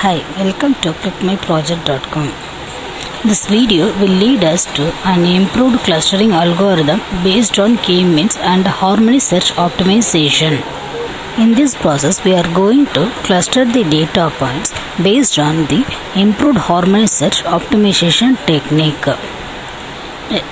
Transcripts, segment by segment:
Hi, welcome to clickmyproject.com. This video will lead us to an improved clustering algorithm based on KMeans and harmony search optimization. In this process, we are going to cluster the data points based on the improved harmony search optimization technique.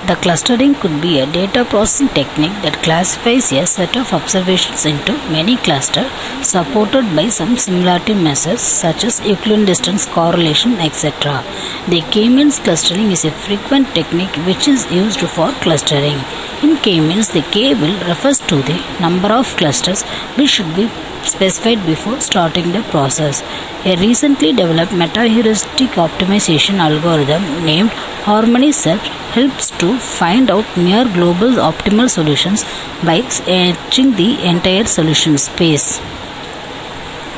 The clustering could be a data processing technique that classifies a set of observations into many clusters supported by some similarity measures such as Euclidean distance, correlation, etc. The K-means clustering is a frequent technique which is used for clustering. In K-means, the K will refers to the number of clusters which should be specified before starting the process. A recently developed meta-heuristic optimization algorithm named harmony search helps to find out near global optimal solutions by etching the entire solution space.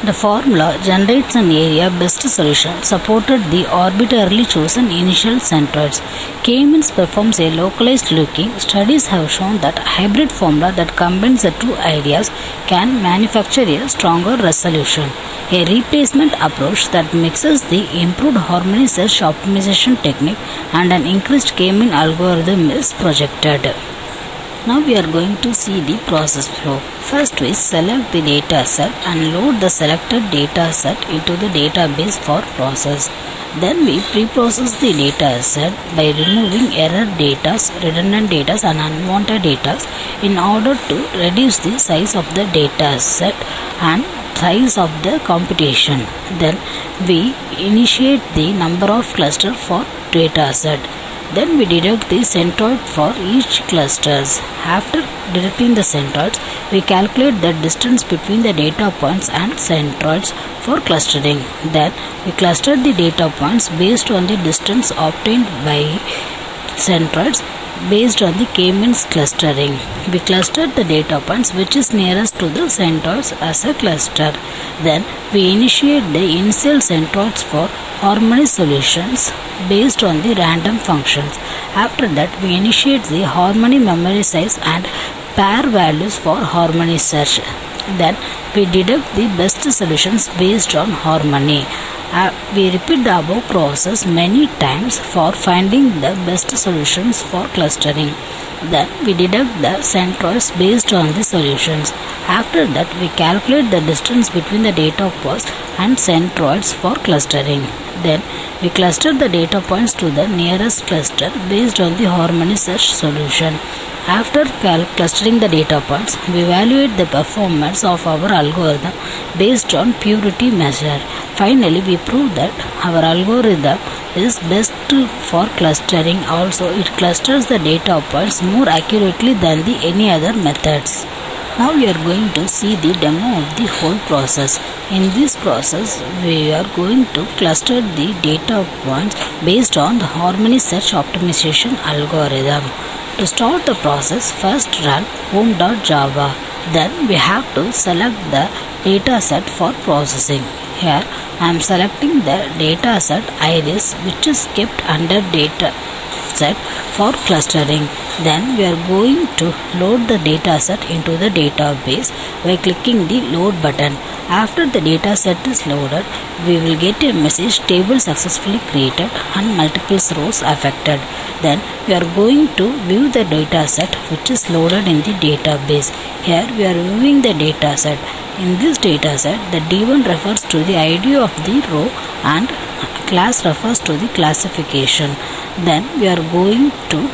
The formula generates an area best solution supported the arbitrarily chosen initial centroids. K-means performs a localized looking. Studies have shown that a hybrid formula that combines the two ideas can manufacture a stronger resolution. A replacement approach that mixes the improved harmony search optimization technique and an increased K-mean algorithm is projected. Now we are going to see the process flow. First we select the data set and load the selected data set into the database for process. Then we pre-process the data set by removing error data, redundant data and unwanted data in order to reduce the size of the data set and size of the computation. Then we initiate the number of clusters for data set. Then we deduct the centroid for each clusters. After deducting the centroids, we calculate the distance between the data points and centroids for clustering. Then we cluster the data points based on the distance obtained by centroids based on the K-means clustering. We clustered the data points which is nearest to the centroids as a cluster. Then we initiate the initial centroids for harmony solutions based on the random functions. After that, we initiate the harmony memory size and pair values for harmony search. Then we deduct the best solutions based on harmony. We repeat the above process many times for finding the best solutions for clustering. Then we deduct the centroids based on the solutions. After that, we calculate the distance between the data points and centroids for clustering. Then we cluster the data points to the nearest cluster based on the harmony search solution. After clustering the data points, we evaluate the performance of our algorithm based on purity measure. Finally, we prove that our algorithm is best for clustering. Also, it clusters the data points more accurately than any other methods. Now we are going to see the demo of the whole process. In this process, we are going to cluster the data points based on the harmony search optimization algorithm. To start the process, first run home.java. Then we have to select the data set for processing. Here I am selecting the data set iris which is kept under data set for clustering. Then we are going to load the data set into the database by clicking the load button. After the data set is loaded, we will get a message table successfully created and multiple rows affected. Then we are going to view the data set which is loaded in the database. Here we are viewing the data set. In this data set, the D1 refers to the ID of the row and class refers to the classification. Then we are going to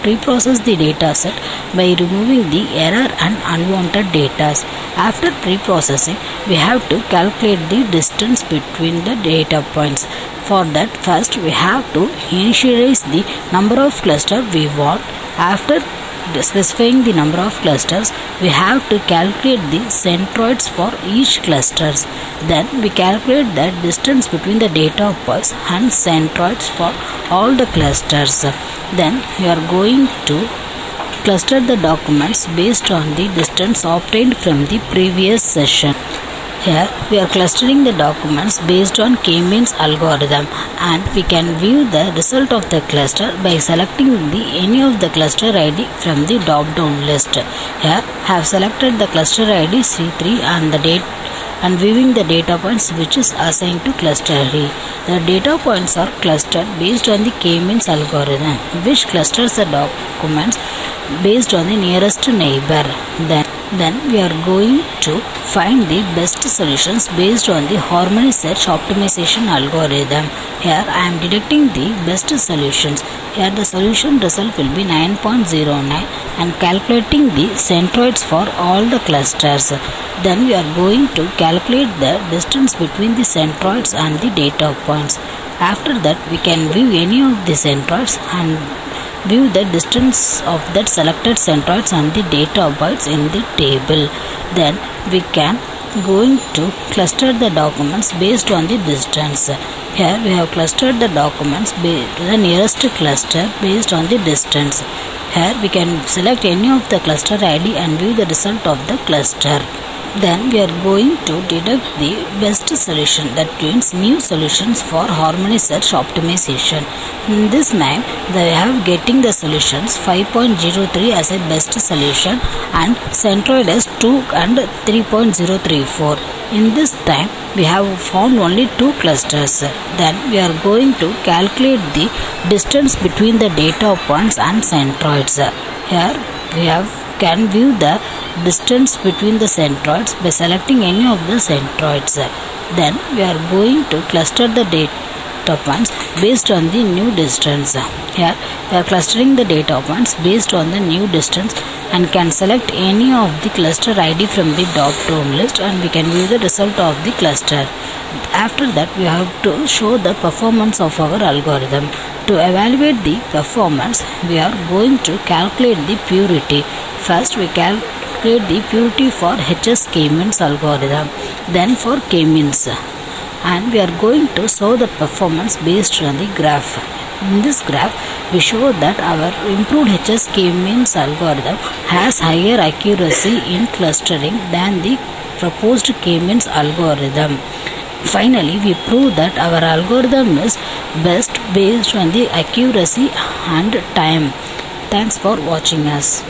pre-process the data set by removing the error and unwanted data. After pre-processing, we have to calculate the distance between the data points. For that, first we have to initialize the number of clusters we want. After specifying the number of clusters, we have to calculate the centroids for each clusters. Then we calculate the distance between the data points and centroids for all the clusters. Then we are going to cluster the documents based on the distance obtained from the previous session. Here we are clustering the documents based on K-means algorithm, and we can view the result of the cluster by selecting any of the cluster ID from the drop-down list. Here I have selected the cluster ID C3 and the date and viewing the data points which is assigned to cluster A. The data points are clustered based on the K-means algorithm, which clusters the documents based on the nearest neighbor. Then we are going to find the best solutions based on the harmony search optimization algorithm. Here I am detecting the best solutions. Here the solution result will be 9.09 and calculating the centroids for all the clusters. Then we are going to calculate the distance between the centroids and the data points. After that we can view any of the centroids and view the distance of that selected centroids and the data bytes in the table. Then we can going to cluster the documents based on the distance. Here we have clustered the documents to the nearest cluster based on the distance. Here we can select any of the cluster ID and view the result of the cluster. Then we are going to deduct the best solution, that means new solutions for harmony search optimization. In this time they have getting the solutions 5.03 as a best solution and centroid as 2 and 3.034. In this time we have found only 2 clusters. Then we are going to calculate the distance between the data points and centroids. Here we can view the distance between the centroids by selecting any of the centroids. Then we are going to cluster the data points based on the new distance. Here we are clustering the data points based on the new distance and can select any of the cluster ID from the drop-down list and we can view the result of the cluster. After that we have to show the performance of our algorithm. To evaluate the performance we are going to calculate the purity. First we calculate the purity for HS K-means algorithm, then for K-means, and we are going to show the performance based on the graph. In this graph we show that our improved HS K-means algorithm has higher accuracy in clustering than the proposed K-means algorithm. Finally, we prove that our algorithm is best based on the accuracy and time. Thanks for watching us.